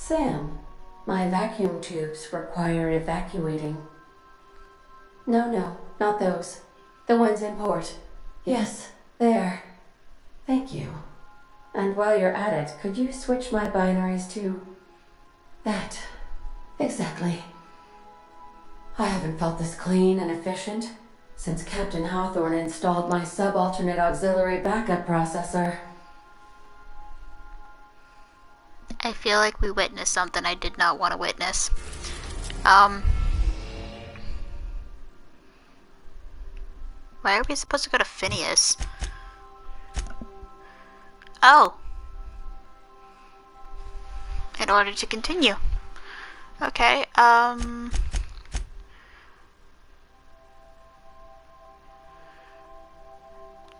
Sam, my vacuum tubes require evacuating. No, not those. The ones in port. Yes, there. Thank you. And while you're at it, could you switch my binaries to... that. Exactly. I haven't felt this clean and efficient since Captain Hawthorne installed my subalternate auxiliary backup processor. I feel like we witnessed something I did not want to witness. Why are we supposed to go to Phineas? Oh. In order to continue. Okay,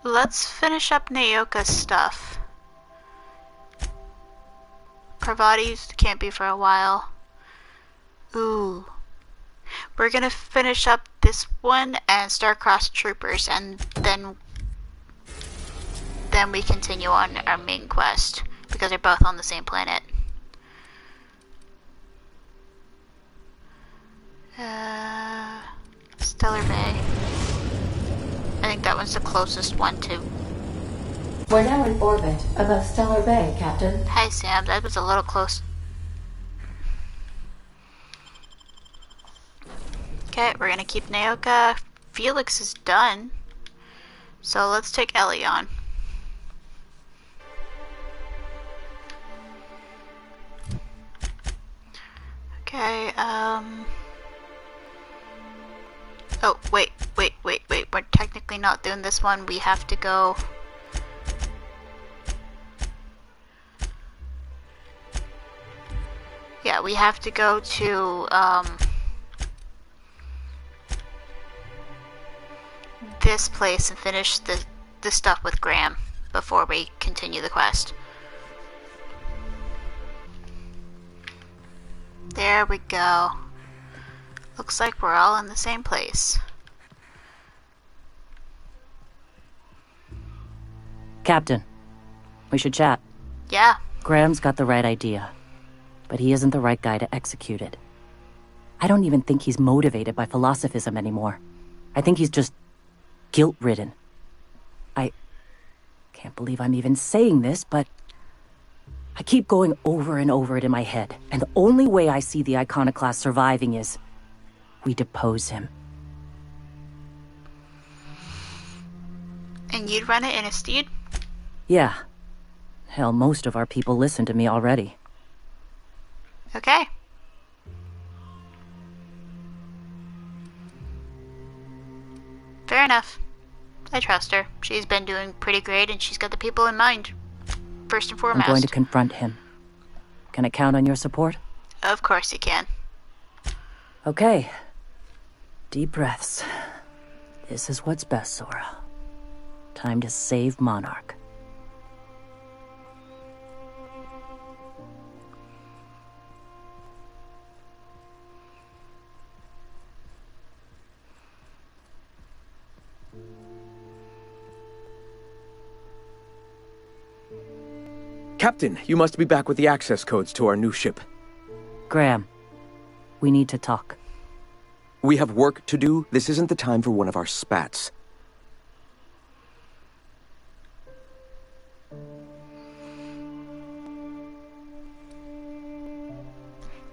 let's finish up Naoka's stuff. Parvati's can't be for a while. Ooh. We're gonna finish up this one and Star-Crossed Troopers, and then we continue on our main quest, because they're both on the same planet. Stellar Bay. I think that one's the closest one to... We're now in orbit above Stellar Bay, Captain. Hi, Sam. That was a little close. Okay, we're gonna keep Naoka. Felix is done. So let's take Ellie on. Okay, oh, wait. We're technically not doing this one. We have to go... Yeah, we have to go to, this place and finish the stuff with Graham before we continue the quest. There we go. Looks like we're all in the same place. Captain, we should chat. Yeah. Graham's got the right idea, but he isn't the right guy to execute it. I don't even think he's motivated by philosophism anymore. I think he's just guilt-ridden. I can't believe I'm even saying this, but I keep going over and over it in my head, and the only way I see the Iconoclast surviving is we depose him. And you'd run it in a steed? Yeah. Hell, most of our people listen to me already. Okay. Fair enough. I trust her. She's been doing pretty great and she's got the people in mind. First and foremost. I'm going to confront him. Can I count on your support? Of course you can. Okay. Deep breaths. This is what's best, Sora. Time to save Monarch. Captain, you must be back with the access codes to our new ship. Graham, we need to talk. We have work to do. This isn't the time for one of our spats.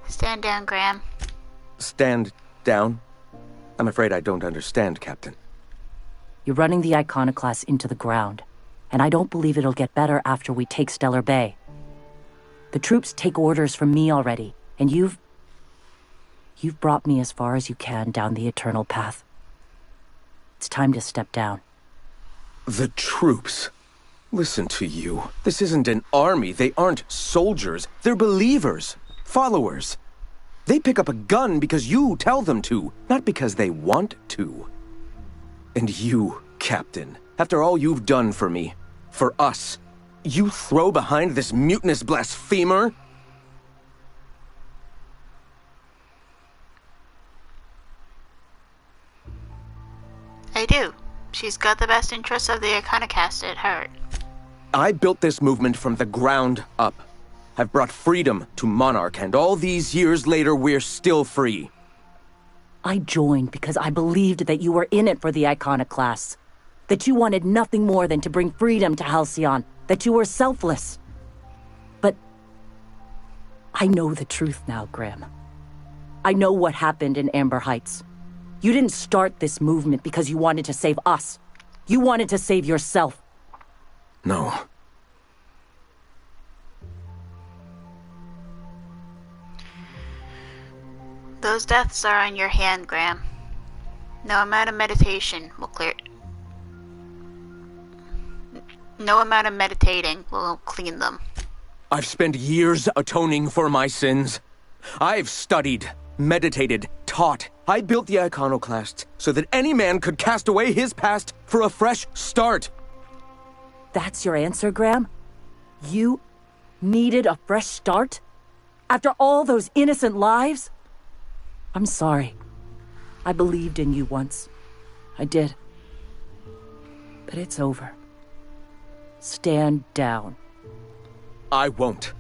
Stand down, Graham. Stand down? I'm afraid I don't understand, Captain. You're running the Iconoclast into the ground, and I don't believe it'll get better after we take Stellar Bay. The troops take orders from me already, and you've brought me as far as you can down the eternal path. It's time to step down. The troops? Listen to you. This isn't an army. They aren't soldiers. They're believers. Followers. They pick up a gun because you tell them to, not because they want to. And you, Captain, after all you've done for me, for us, you throw behind this mutinous blasphemer? I do. She's got the best interests of the Iconoclast at heart. I built this movement from the ground up. I've brought freedom to Monarch, and all these years later, we're still free. I joined because I believed that you were in it for the Iconoclasts. That you wanted nothing more than to bring freedom to Halcyon. That you were selfless. But I know the truth now, Graham. I know what happened in Amber Heights. You didn't start this movement because you wanted to save us. You wanted to save yourself. No. Those deaths are on your hand, Graham. No amount of meditation will clear... No amount of meditating will clean them. I've spent years atoning for my sins. I've studied, meditated, taught. I built the Iconoclasts so that any man could cast away his past for a fresh start. That's your answer, Graham? You needed a fresh start? After all those innocent lives? I'm sorry. I believed in you once. I did. But it's over. Stand down. I won't.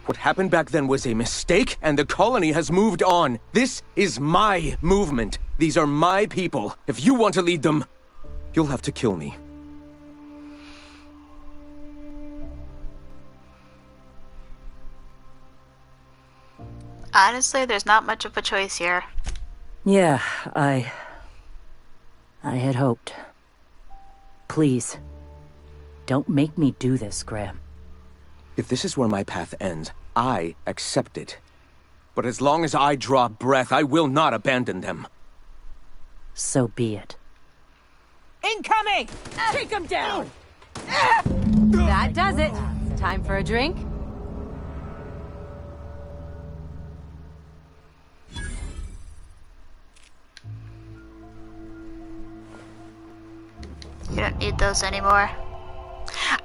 What happened back then was a mistake, and the colony has moved on. This is my movement. These are my people. If you want to lead them, you'll have to kill me. Honestly, there's not much of a choice here. Yeah, I had hoped. Please, don't make me do this, Graham. If this is where my path ends, I accept it. But as long as I draw breath, I will not abandon them. So be it. Incoming! Take him down! That does it. Time for a drink? You don't need those anymore.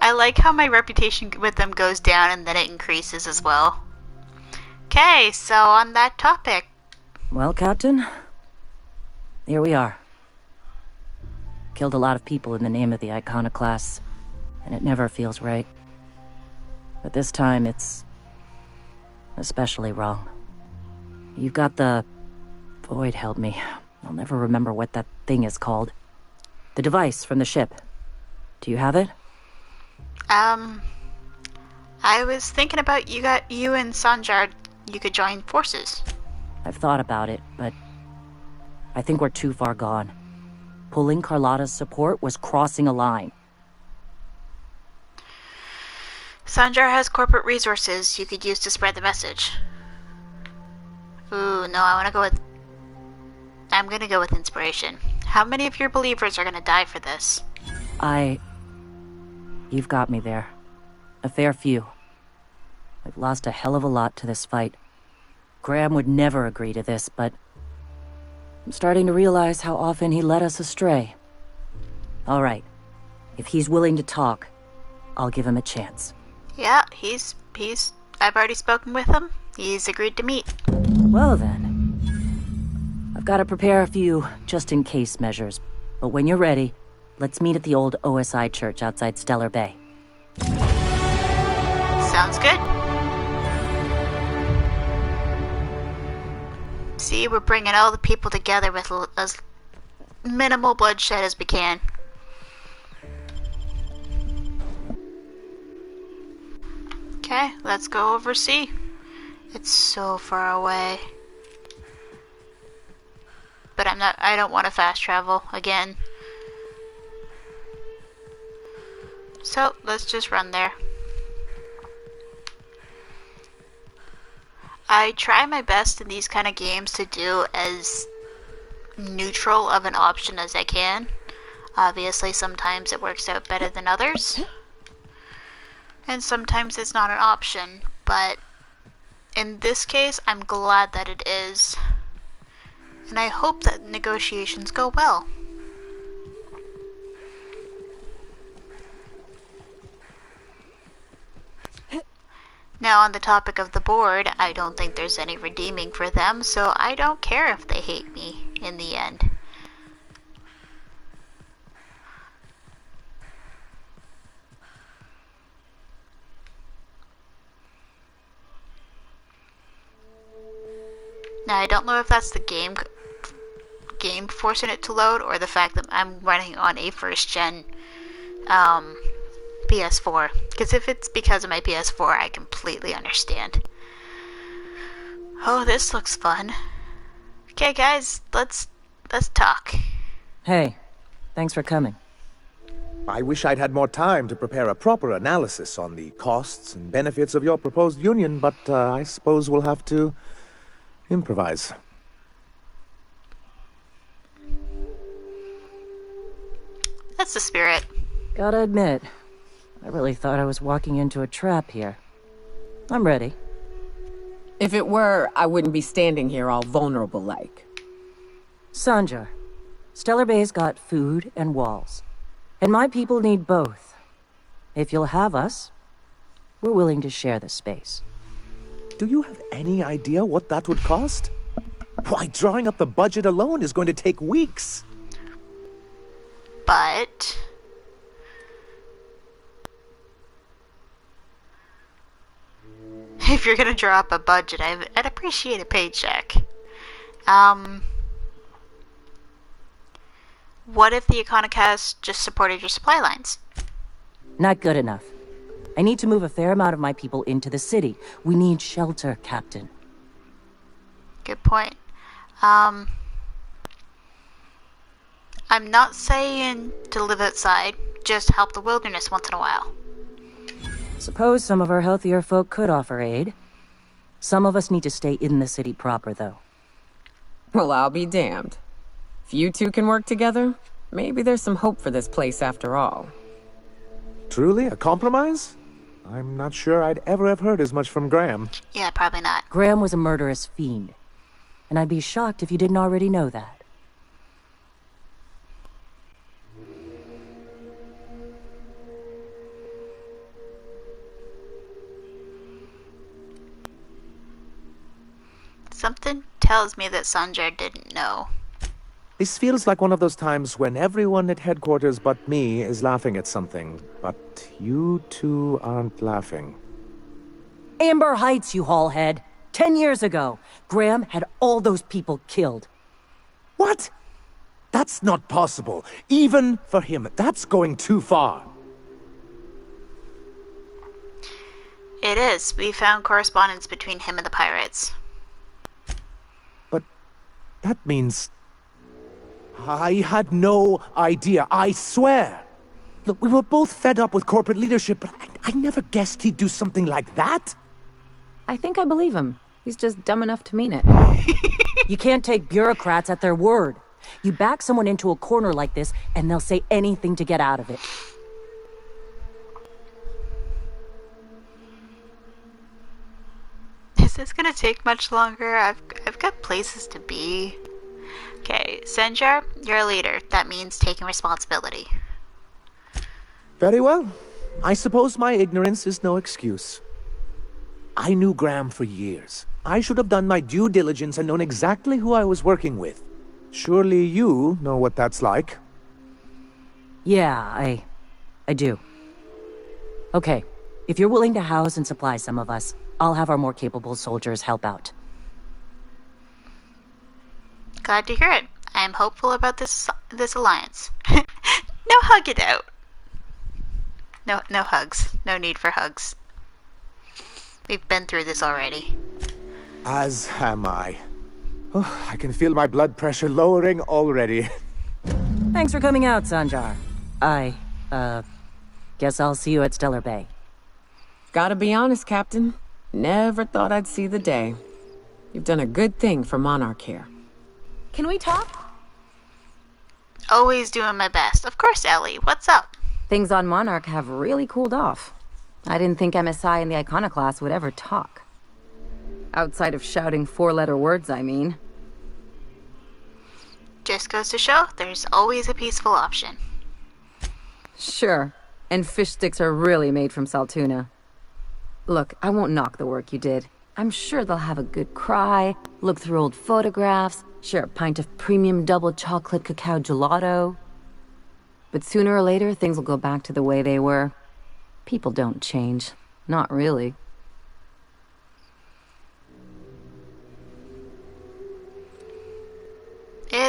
I like how my reputation with them goes down and then it increases as well. Okay, so on that topic. Well, Captain, here we are. Killed a lot of people in the name of the Iconoclasts, and it never feels right. But this time it's especially wrong. You've got the... Void help me. I'll never remember what that thing is called. The device from the ship. Do you have it? I was thinking about you and Sanjar, you could join forces. I've thought about it, but I think we're too far gone. Pulling Carlotta's support was crossing a line. Sanjar has corporate resources you could use to spread the message. Ooh, no, I'm gonna go with inspiration. How many of your believers are gonna die for this? You've got me there. A fair few. I've lost a hell of a lot to this fight. Graham would never agree to this, but I'm starting to realize how often he led us astray. All right. If he's willing to talk, I'll give him a chance. Yeah, I've already spoken with him. He's agreed to meet. Well then. I've got to prepare a few just-in-case measures, but when you're ready, let's meet at the old OSI church outside Stellar Bay. Sounds good. See, we're bringing all the people together with as minimal bloodshed as we can. Okay, let's go oversee. It's so far away. But I don't want to fast travel again. So, let's just run there. I try my best in these kind of games to do as neutral of an option as I can. Obviously, sometimes it works out better than others. And sometimes it's not an option, but in this case, I'm glad that it is. And I hope that negotiations go well. Now, on the topic of the board, I don't think there's any redeeming for them, so I don't care if they hate me in the end. Now, I don't know if that's the game forcing it to load, or the fact that I'm running on a first-gen PS4. Because if it's because of my PS4, I completely understand. Oh, this looks fun. Okay, guys, let's talk. Hey, thanks for coming. I wish I'd had more time to prepare a proper analysis on the costs and benefits of your proposed union, but I suppose we'll have to improvise. That's the spirit. Gotta admit, I really thought I was walking into a trap here. I'm ready. If it were, I wouldn't be standing here all vulnerable-like. Sanjar, Stellar Bay's got food and walls. And my people need both. If you'll have us, we're willing to share the space. Do you have any idea what that would cost? Why, drawing up the budget alone is going to take weeks. But if you're gonna draw up a budget, I'd appreciate a paycheck. What if the Econocast just supported your supply lines? Not good enough. I need to move a fair amount of my people into the city. We need shelter, Captain. Good point. I'm not saying to live outside, just help the wilderness once in a while. Suppose some of our healthier folk could offer aid. Some of us need to stay in the city proper, though. Well, I'll be damned. If you two can work together, maybe there's some hope for this place after all. Truly, a compromise? I'm not sure I'd ever have heard as much from Graham. Yeah, probably not. Graham was a murderous fiend. And I'd be shocked if you didn't already know that. Something tells me that Sanjar didn't know. This feels like one of those times when everyone at headquarters but me is laughing at something, but you two aren't laughing. Amber Heights, you haulhead. 10 years ago, Graham had all those people killed. What? That's not possible. Even for him, that's going too far. It is. We found correspondence between him and the pirates. But that means... I had no idea, I swear. Look, we were both fed up with corporate leadership, but I never guessed he'd do something like that. I think I believe him. He's just dumb enough to mean it. You can't take bureaucrats at their word. You back someone into a corner like this, and they'll say anything to get out of it. Is this gonna take much longer? I've got places to be. Okay, Sanjar, you're a leader. That means taking responsibility. Very well. I suppose my ignorance is no excuse. I knew Graham for years. I should have done my due diligence and known exactly who I was working with. Surely you know what that's like. Yeah, I do. Okay, if you're willing to house and supply some of us, I'll have our more capable soldiers help out. Glad to hear it. I am hopeful about this alliance. No hug it out. No hugs. No need for hugs. We've been through this already. As am I. Oh, I can feel my blood pressure lowering already. Thanks for coming out, Sanjar. Guess I'll see you at Stellar Bay. Gotta be honest, Captain. Never thought I'd see the day. You've done a good thing for Monarch here. Can we talk? Always doing my best. Of course, Ellie. What's up? Things on Monarch have really cooled off. I didn't think MSI and the Iconoclast would ever talk. Outside of shouting four-letter words, I mean. Just goes to show, there's always a peaceful option. Sure. And fish sticks are really made from Saltuna. Look, I won't knock the work you did. I'm sure they'll have a good cry, look through old photographs, share a pint of premium double chocolate cacao gelato. But sooner or later, things will go back to the way they were. People don't change. Not really.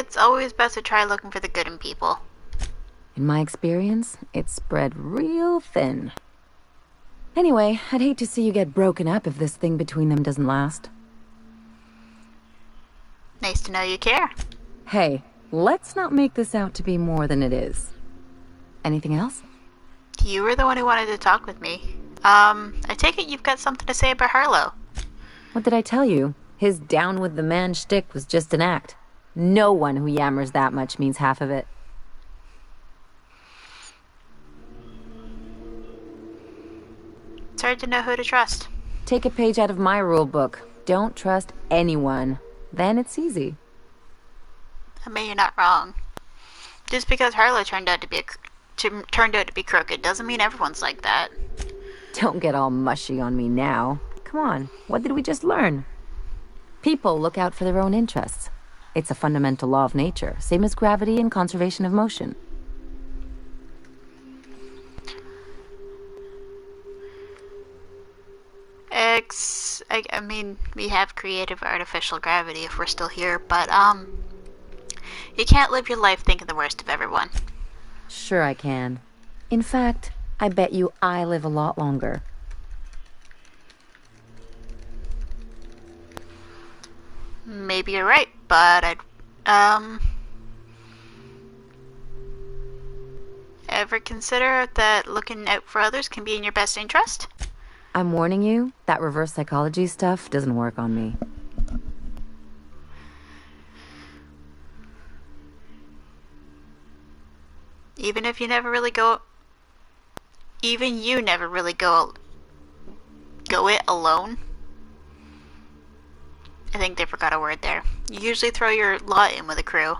it's always best to try looking for the good in people. In my experience, it's spread real thin. Anyway, I'd hate to see you get broken up if this thing between them doesn't last. Nice to know you care. Hey, let's not make this out to be more than it is. Anything else? You were the one who wanted to talk with me. I take it you've got something to say about Harlow. What did I tell you? His down with the man shtick was just an act. No one who yammers that much means half of it. It's hard to know who to trust. Take a page out of my rule book. Don't trust anyone. Then it's easy. I mean, you're not wrong. Just because Harlow turned out to be crooked doesn't mean everyone's like that. Don't get all mushy on me now. Come on, what did we just learn? People look out for their own interests. It's a fundamental law of nature, same as gravity and conservation of motion. I mean, we have creative artificial gravity if we're still here, but, you can't live your life thinking the worst of everyone. Sure I can. In fact, I bet you I live a lot longer. Maybe you're right, but ever consider that looking out for others can be in your best interest? I'm warning you, that reverse psychology stuff doesn't work on me. Even you never really go it alone. I think they forgot a word there. You usually throw your lot in with a crew.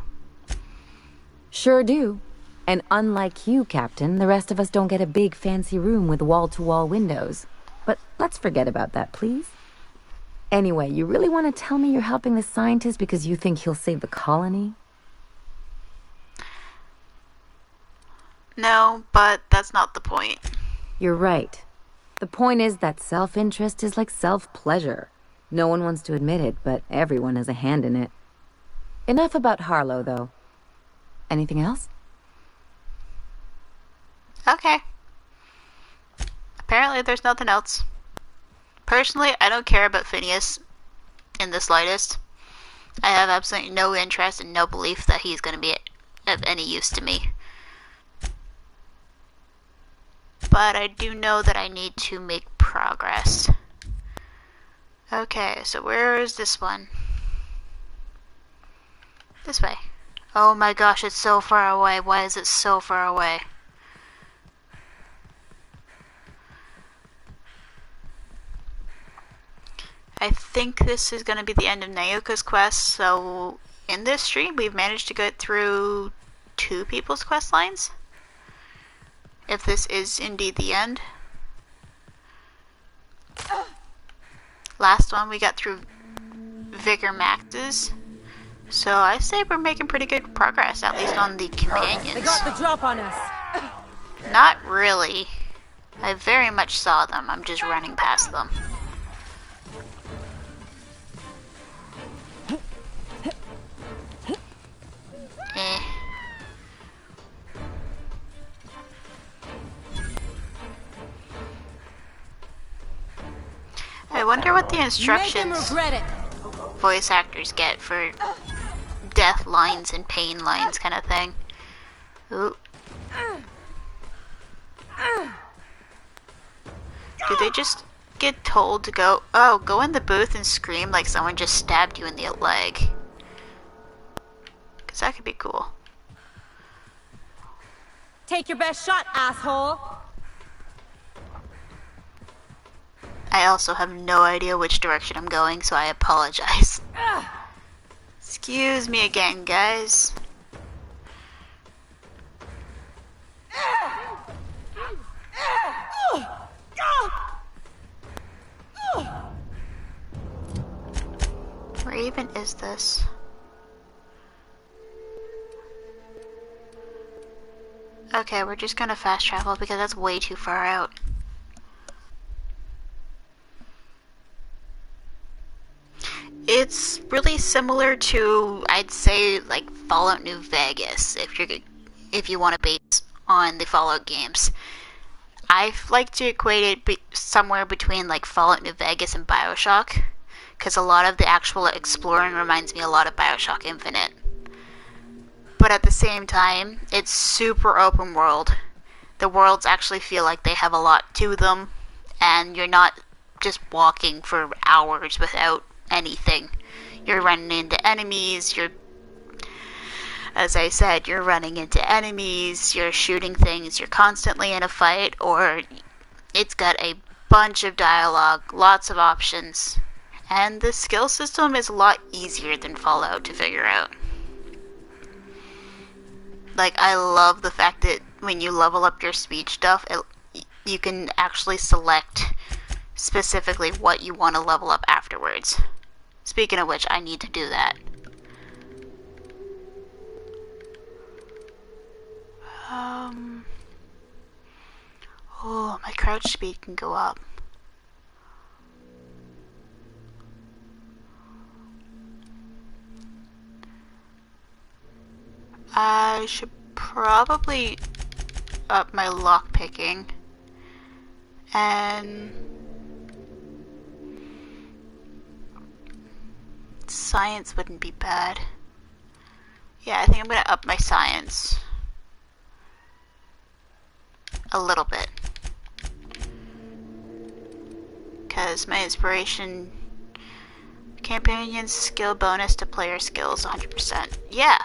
Sure do. And unlike you, Captain, the rest of us don't get a big fancy room with wall-to-wall windows. But let's forget about that, please. Anyway, you really want to tell me you're helping the scientist because you think he'll save the colony? No, but that's not the point. You're right. The point is that self-interest is like self-pleasure. No one wants to admit it, but everyone has a hand in it. Enough about Harlow, though. Anything else? Okay. Apparently there's nothing else. Personally, I don't care about Phineas in the slightest. I have absolutely no interest and no belief that he's going to be of any use to me. But I do know that I need to make progress. Okay, so where is this one? This way. Oh my gosh, it's so far away. Why is it so far away? I think this is going to be the end of Naoka's quest, so in this stream we've managed to get through 2 people's quest lines. If this is indeed the end. Last one we got through Vigor Max's. So I say we're making pretty good progress, at least on the companions. They got the drop on us. Not really. I very much saw them. I'm just running past them. Eh. I wonder what the Make them instructions regret it. voice actors get for death lines and pain lines kind of thing. Ooh. Do they just get told to go in the booth and scream like someone just stabbed you in the leg? Because that could be cool. Take your best shot, asshole. I also have no idea which direction I'm going, so I apologize. Excuse me again, guys. Where even is this? Okay, we're just gonna fast travel because that's way too far out. It's really similar to, I'd say, like Fallout New Vegas, if you want to base on the Fallout games. I like to equate it somewhere between like Fallout New Vegas and BioShock, because a lot of the actual exploring reminds me a lot of BioShock Infinite. But at the same time, it's super open world. The worlds actually feel like they have a lot to them, and you're not just walking for hours without anything. You're running into enemies, as I said, you're running into enemies, you're shooting things, you're constantly in a fight, or it's got a bunch of dialogue, lots of options, and the skill system is a lot easier than Fallout to figure out. Like, I love the fact that when you level up your speech stuff, you can actually select specifically what you want to level up afterwards. Speaking of which, I need to do that. Oh, my crouch speed can go up. I should probably up my lockpicking. And science wouldn't be bad. Yeah, I think I'm gonna up my science a little bit. Because my inspiration companion skill bonus to player skills 100%. Yeah.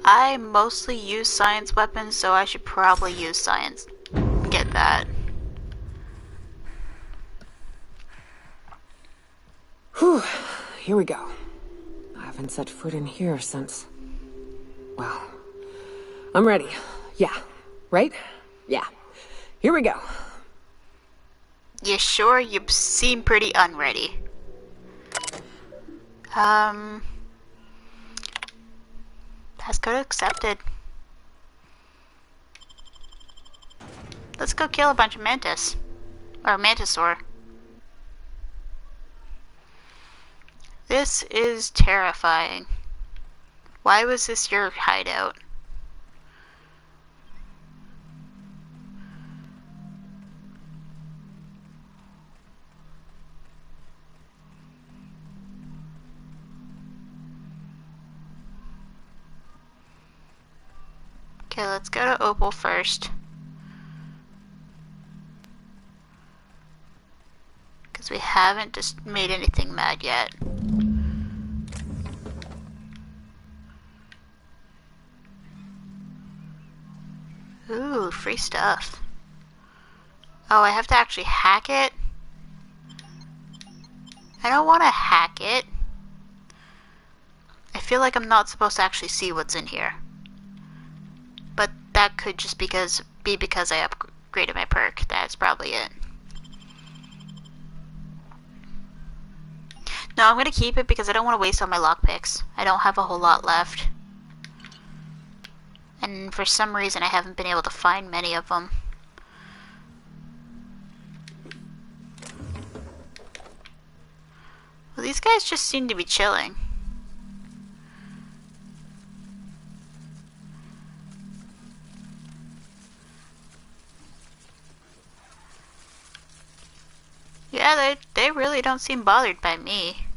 I mostly use science weapons, so I should probably use science. Get that. Whew, here we go. I haven't set foot in here since... Well, I'm ready. Yeah, right? Yeah. Here we go. You sure? You seem pretty unready. Passcode accepted. Let's go kill a bunch of mantis. Or mantisaur. This is terrifying. Why was this your hideout? Okay, let's go to Opal first. Because we haven't just made anything mad yet. Ooh, free stuff. Oh, I have to actually hack it? I don't want to hack it. I feel like I'm not supposed to actually see what's in here. But that could just be because I upgraded my perk. That's probably it. No, I'm gonna keep it because I don't want to waste all my lockpicks. I don't have a whole lot left. And for some reason I haven't been able to find many of them. Well, these guys just seem to be chilling. Yeah, they really don't seem bothered by me.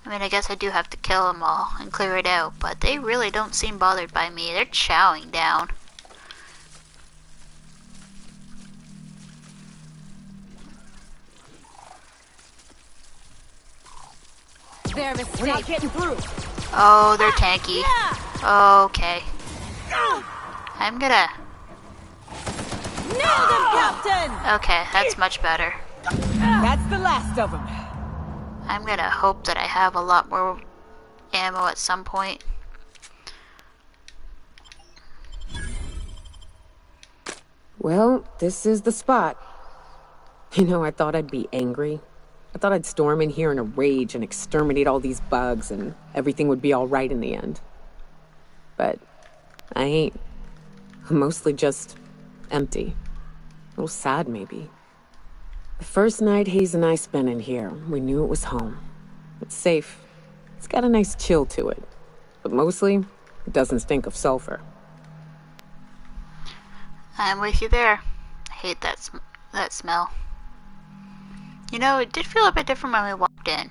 I mean, I guess I do have to kill them all and clear it out, but they really don't seem bothered by me. They're chowing down. Their mistake. We're not getting through. Oh, they're tanky. Yeah. Okay. I'm gonna... Nailed him, Captain! Okay, that's much better. That's the last of them. I'm gonna hope that I have a lot more ammo at some point. Well, this is the spot. You know, I thought I'd be angry. I thought I'd storm in here in a rage and exterminate all these bugs and everything would be all right in the end. but I ain't. I'm mostly just empty. A little sad, maybe. The first night Hayes and I spent in here, we knew it was home. It's safe. It's got a nice chill to it. But mostly, it doesn't stink of sulfur. I'm with you there. I hate that smell. You know, it did feel a bit different when we walked in.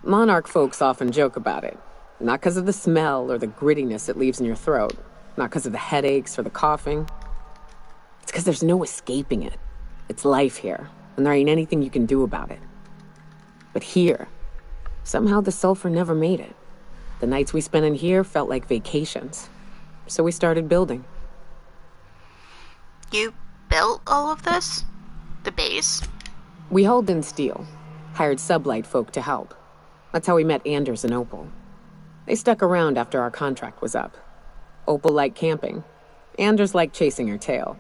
Monarch folks often joke about it. Not because of the smell or the grittiness it leaves in your throat. Not because of the headaches or the coughing. It's because there's no escaping it. It's life here, and there ain't anything you can do about it. But here, somehow the sulfur never made it. The nights we spent in here felt like vacations. So we started building. You built all of this? The base? We hauled in steel, hired sublight folk to help. That's how we met Anders and Opal. They stuck around after our contract was up. Opal liked camping. Anders liked chasing her tail.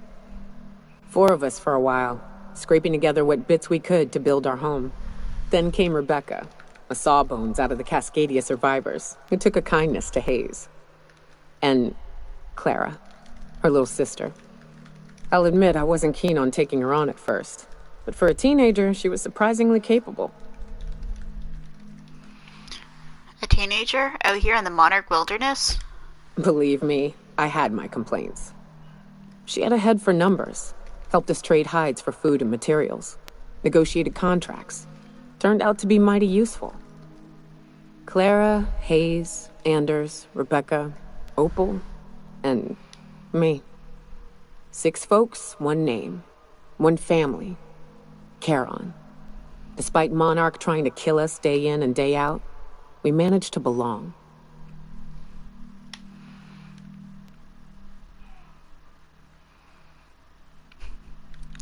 4 of us for a while, scraping together what bits we could to build our home. Then came Rebecca, a sawbones out of the Cascadia survivors, who took a kindness to Hayes. And Clara, her little sister. I'll admit I wasn't keen on taking her on at first, but for a teenager, she was surprisingly capable. A teenager out here in the Monarch wilderness? Believe me, I had my complaints. She had a head for numbers, helped us trade hides for food and materials, negotiated contracts. Turned out to be mighty useful. Clara, Hayes, Anders, Rebecca, Opal, and me. 6 folks, 1 name, 1 family. Charon. Despite Monarch trying to kill us day in and day out, we managed to belong.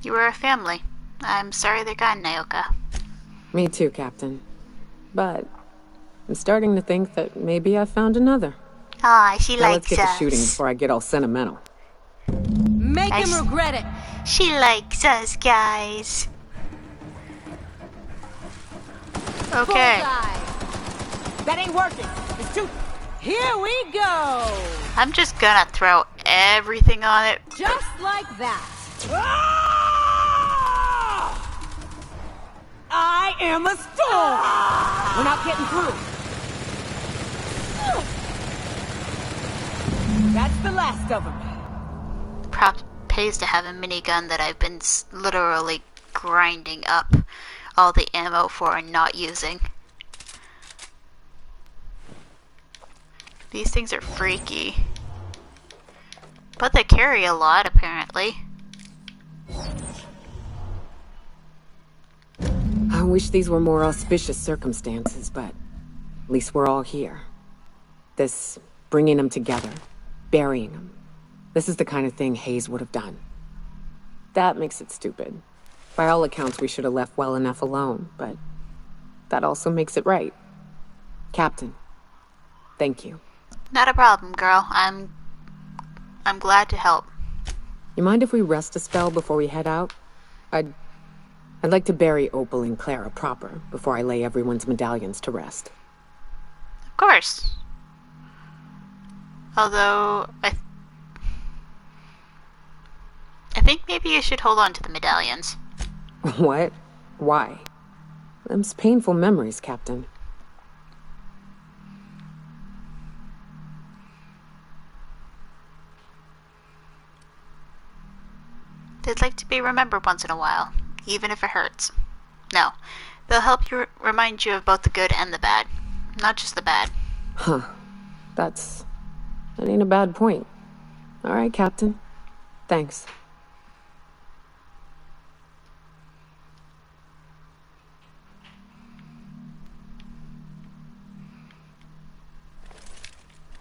You were a family. I'm sorry they're gone, Naoka. Me too, Captain. But I'm starting to think that maybe I found another. Ah, she Now likes let's get us. to shooting before I get all sentimental. Make him regret it. She likes us, guys. Okay. Bullseye. That ain't working. It's too... Here we go. I'm just gonna throw everything on it. Just like that. I am a storm. We're not getting through. That's the last of them. Perhaps pays to have a minigun that I've been literally grinding up all the ammo for and not using. These things are freaky. But they carry a lot, apparently. I wish these were more auspicious circumstances, but at least we're all here. This bringing them together, burying them. This is the kind of thing Hayes would have done. That makes it stupid. By all accounts, we should have left well enough alone, but that also makes it right. Captain, thank you. Not a problem, girl. I'm glad to help. You mind if we rest a spell before we head out? I'd like to bury Opal and Clara proper before I lay everyone's medallions to rest. Of course. Although, I think maybe you should hold on to the medallions. What? Why? Them's painful memories, Captain. They'd like to be remembered once in a while, even if it hurts. No, they'll help you remind you of both the good and the bad, not just the bad. Huh. That ain't a bad point. All right, Captain. Thanks.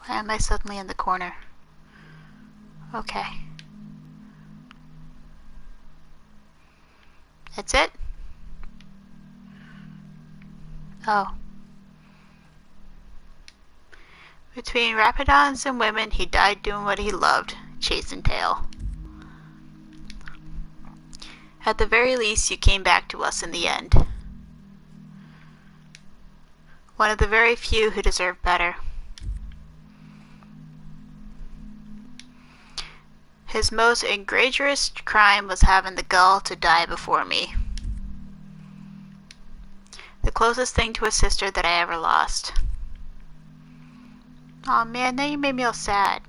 Why am I suddenly in the corner? Okay. That's it? Oh. Between Rapidons and women, he died doing what he loved, chasing tail. At the very least, you came back to us in the end. One of the very few who deserve better. His most egregious crime was having the gall to die before me. The closest thing to a sister that I ever lost. Aw man, now you made me all sad.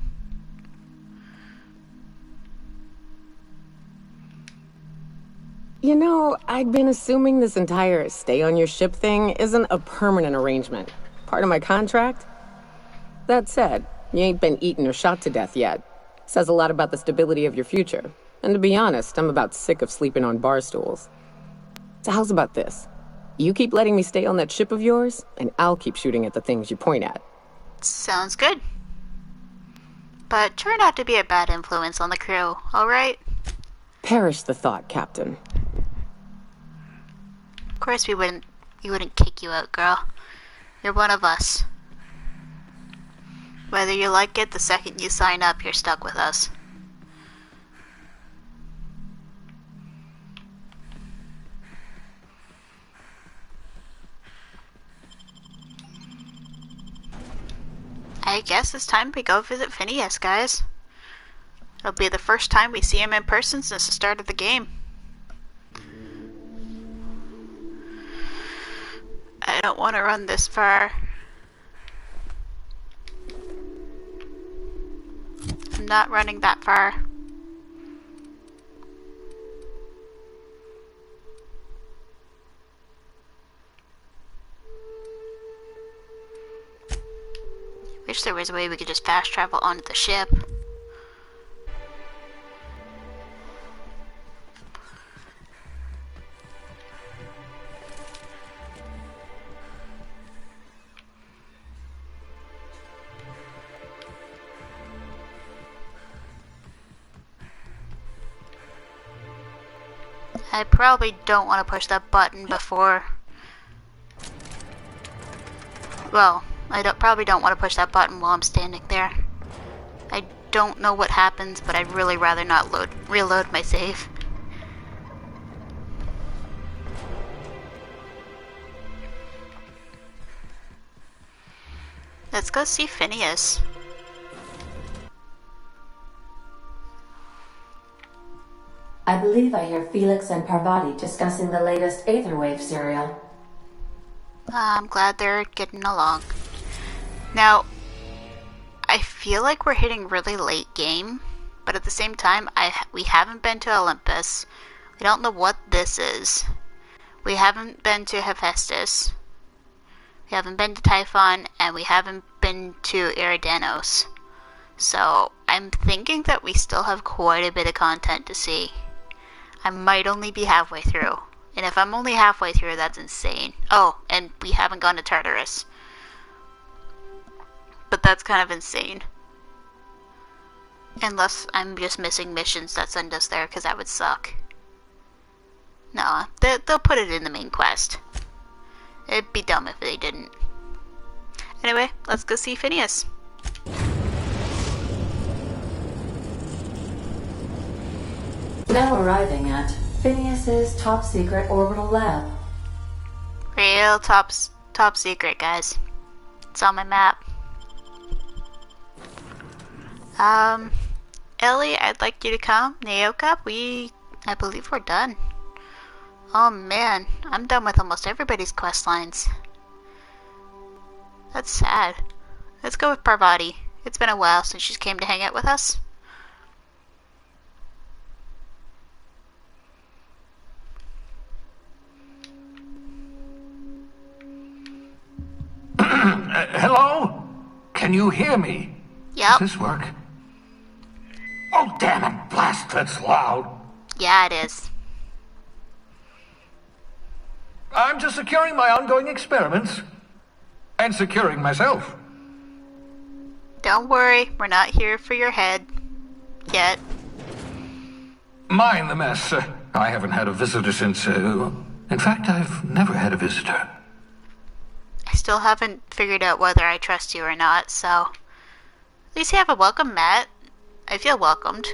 You know, I'd been assuming this entire stay on your ship thing isn't a permanent arrangement. Part of my contract? That said, you ain't been eaten or shot to death yet. Says a lot about the stability of your future. And to be honest, I'm about sick of sleeping on bar stools. So how's about this? You keep letting me stay on that ship of yours, and I'll keep shooting at the things you point at. Sounds good. But try not to be a bad influence on the crew, alright? Perish the thought, Captain. Of course we wouldn't kick you out, girl. You're one of us. Whether you like it, the second you sign up, you're stuck with us. I guess it's time we go visit Phineas, guys. It'll be the first time we see him in person since the start of the game. I don't want to run this far. I'm not running that far. Wish there was a way we could just fast travel onto the ship. I probably don't want to push that button before... Well, probably don't want to push that button while I'm standing there. I don't know what happens, but I'd really rather not reload my save. Let's go see Phineas. I believe I hear Felix and Parvati discussing the latest Aetherwave serial. I'm glad they're getting along. Now, I feel like we're hitting really late game, but at the same time, we haven't been to Olympus. We don't know what this is. We haven't been to Hephaestus. We haven't been to Typhon, and we haven't been to Eridanos. So, I'm thinking that we still have quite a bit of content to see. I might only be halfway through. And if I'm only halfway through, that's insane. Oh, and we haven't gone to Tartarus. But that's kind of insane. Unless I'm just missing missions that send us there, because that would suck. No, they'll put it in the main quest. It'd be dumb if they didn't. Anyway, let's go see Phineas. Now arriving at Phineas's top secret orbital lab. Real top secret, guys. It's on my map. Ellie, I'd like you to come. Naoka, I believe we're done. Oh man, I'm done with almost everybody's quest lines. That's sad. Let's go with Parvati. It's been a while since she came to hang out with us. Hello? Can you hear me? Yep. Does this work? Oh, damn it, blast, that's loud. Yeah, it is. I'm just securing my ongoing experiments. And securing myself. Don't worry, we're not here for your head. Yet. Mind the mess. I haven't had a visitor since, in fact, I've never had a visitor. I still haven't figured out whether I trust you or not, so... At least you have a welcome mat. I feel welcomed.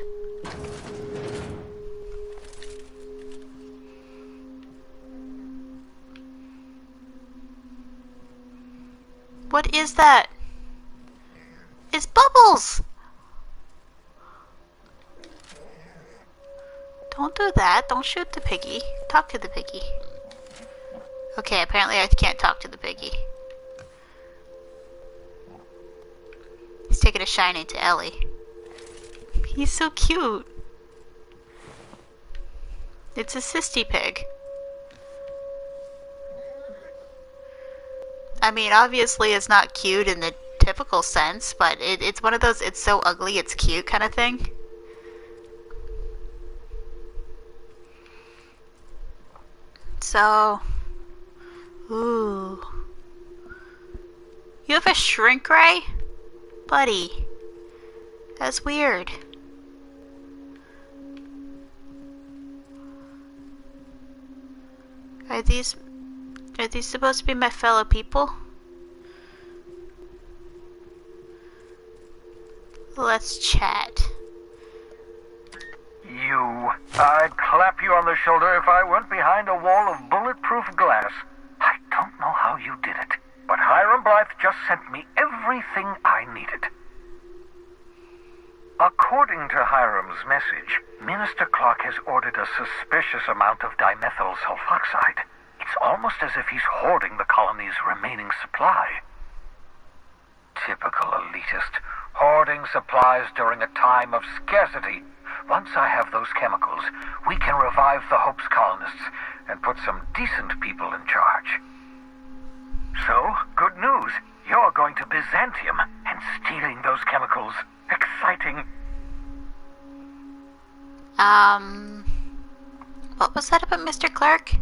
What is that? It's Bubbles! Don't do that. Don't shoot the piggy. Talk to the piggy. Okay, apparently I can't talk to the piggy. He's taking a shine to Ellie. He's so cute. It's a sisty pig. I mean, obviously it's not cute in the typical sense, but it's one of those it's so ugly it's cute kind of thing. So, ooh. You have a shrink ray? Buddy. That's weird. Are these supposed to be my fellow people? Let's chat. You. I'd clap you on the shoulder if I weren't behind a wall of bulletproof glass. I don't know how you did it, but Hiram Blythe just sent me everything I needed. According to Hiram's message, Minister Clark has ordered a suspicious amount of dimethyl sulfoxide. It's almost as if he's hoarding the colony's remaining supply. Typical elitist, hoarding supplies during a time of scarcity. Once I have those chemicals, we can revive the Hope's colonists and put some decent people in charge. So, good news. You're going to Byzantium and stealing those chemicals. Exciting. What was that about Mr. Clark?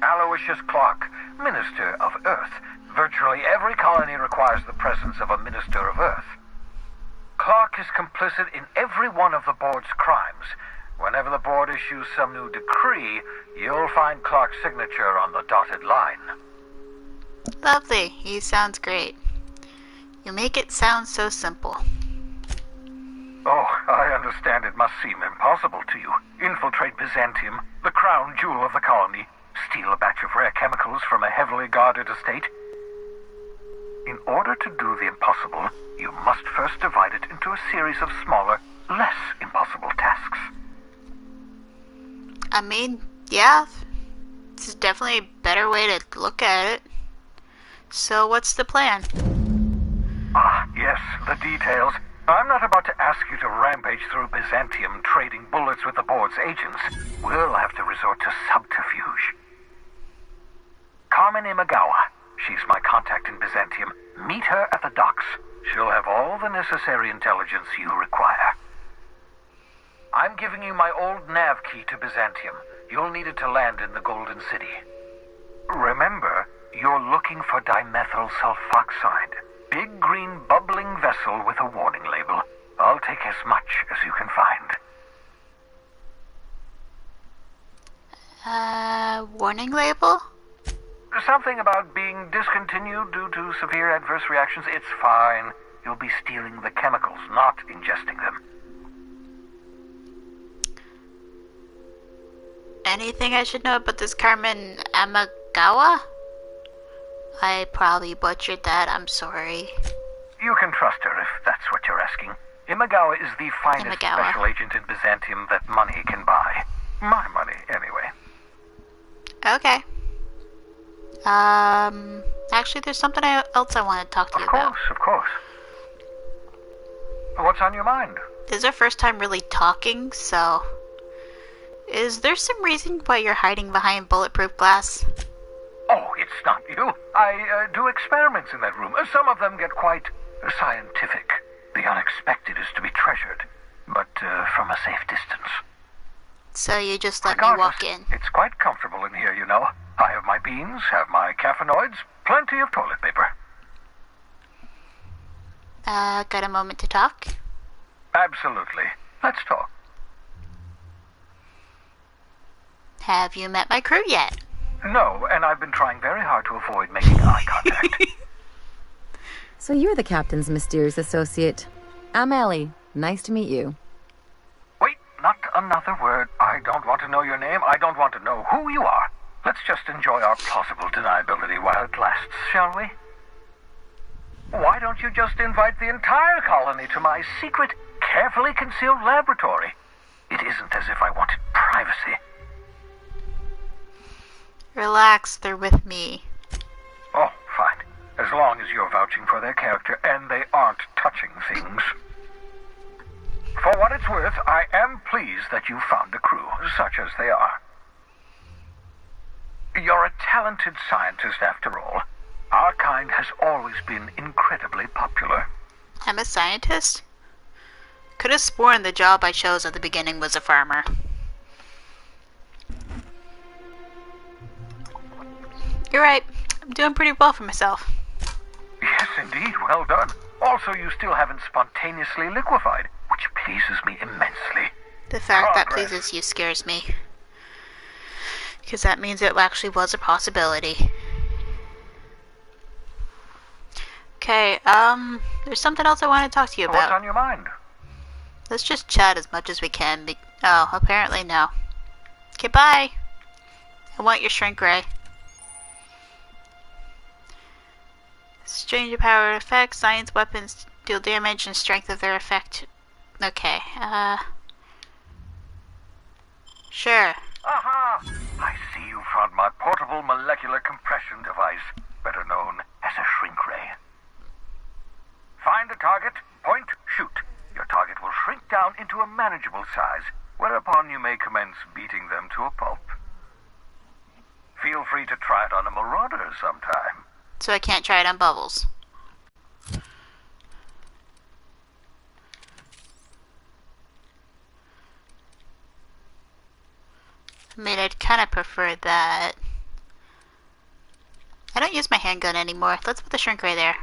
Aloysius Clark, Minister of Earth. Virtually every colony requires the presence of a Minister of Earth. Clark is complicit in every one of the board's crimes. Whenever the board issues some new decree, you'll find Clark's signature on the dotted line. Lovely. He sounds great. You make it sound so simple. Oh, I understand it must seem impossible to you. Infiltrate Byzantium, the crown jewel of the colony, steal a batch of rare chemicals from a heavily guarded estate. In order to do the impossible, you must first divide it into a series of smaller, less impossible tasks. I mean, yeah, it's definitely a better way to look at it. So what's the plan? Ah, yes, the details. I'm not about to ask you to rampage through Byzantium trading bullets with the board's agents. We'll have to resort to subterfuge. Carmen Imagawa. She's my contact in Byzantium. Meet her at the docks. She'll have all the necessary intelligence you require. I'm giving you my old nav key to Byzantium. You'll need it to land in the Golden City. Remember, you're looking for dimethyl sulfoxide. Big green bubbling vessel with a warning label. I'll take as much as you can find. Warning label? Something about being discontinued due to severe adverse reactions. It's fine. You'll be stealing the chemicals, not ingesting them. Anything I should know about this Carmen Amagawa? I probably butchered that, I'm sorry. You can trust her if that's what you're asking. Imagawa is the finest special agent in Byzantium that money can buy. My money, anyway. Okay. Actually, there's something else I want to talk to you about. Of course. What's on your mind? This is our first time really talking, so... Is there some reason why you're hiding behind bulletproof glass? Oh, it's not you. I do experiments in that room. Some of them get quite scientific. The unexpected is to be treasured, but from a safe distance. So you just let me walk in? It's quite comfortable in here, you know. I have my beans, have my caffeinoids, plenty of toilet paper. Got a moment to talk? Absolutely. Let's talk. Have you met my crew yet? No, and I've been trying very hard to avoid making eye contact. So you're the captain's mysterious associate. I'm Ellie. Nice to meet you. Wait, not another word. I don't want to know your name. I don't want to know who you are. Let's just enjoy our plausible deniability while it lasts, shall we? Why don't you just invite the entire colony to my secret, carefully concealed laboratory? It isn't as if I wanted privacy. Relax, they're with me. Oh, fine. As long as you're vouching for their character and they aren't touching things. For what it's worth, I am pleased that you found a crew, such as they are. You're a talented scientist after all. Our kind has always been incredibly popular. I'm a scientist? Could have sworn the job I chose at the beginning was a farmer. You're right. I'm doing pretty well for myself. Yes, indeed. Well done. Also, you still haven't spontaneously liquefied, which pleases me immensely. The fact that Progress. pleases you scares me. Because that means it actually was a possibility. Okay, there's something else I want to talk to you What's about. on your mind? Let's just chat as much as we can. Oh, apparently no. Okay, bye. I want your shrink ray. Strange power effects, science weapons deal damage and strength of their effect. Okay, sure. Aha! I see you found my portable molecular compression device, better known as a shrink ray. Find a target, point, shoot. Your target will shrink down into a manageable size, whereupon you may commence beating them to a pulp. Feel free to try it on a marauder sometime. So I can't try it on Bubbles. I mean, I'd kind of prefer that. I don't use my handgun anymore. Let's put the shrink ray there.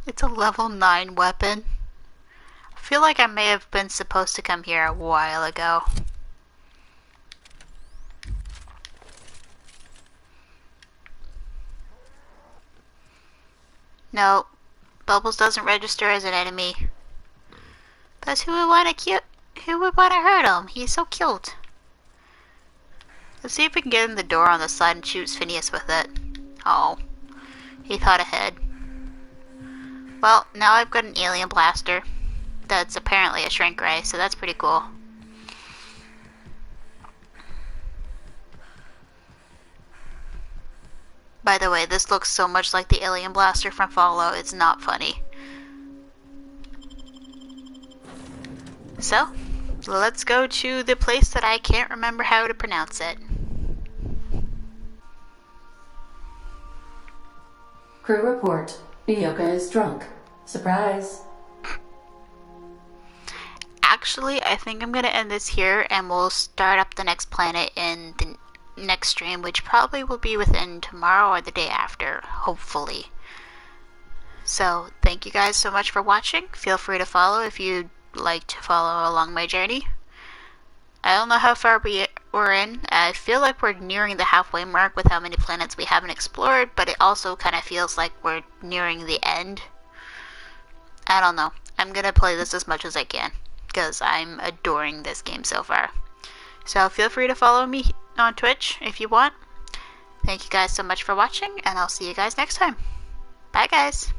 It's a level 9 weapon. I feel like I may have been supposed to come here a while ago. No, Bubbles doesn't register as an enemy. But who would want to hurt him? He's so cute. Let's see if we can get in the door on the side and shoot Phineas with it. Oh, he thought ahead. Well, now I've got an alien blaster. That's apparently a shrink ray, so that's pretty cool. By the way, this looks so much like the alien blaster from Fallout, it's not funny. So, let's go to the place that I can't remember how to pronounce it. Crew report. Yoka is drunk. Surprise. Actually, I think I'm going to end this here and we'll start up the next planet in the next stream, which probably will be within tomorrow or the day after, hopefully. So, thank you guys so much for watching. Feel free to follow if you'd like to follow along my journey. I don't know how far we're in. I feel like we're nearing the halfway mark with how many planets we haven't explored, but it also kind of feels like we're nearing the end. I don't know. I'm going to play this as much as I can, because I'm adoring this game so far. So feel free to follow me on Twitch if you want. Thank you guys so much for watching, and I'll see you guys next time. Bye, guys.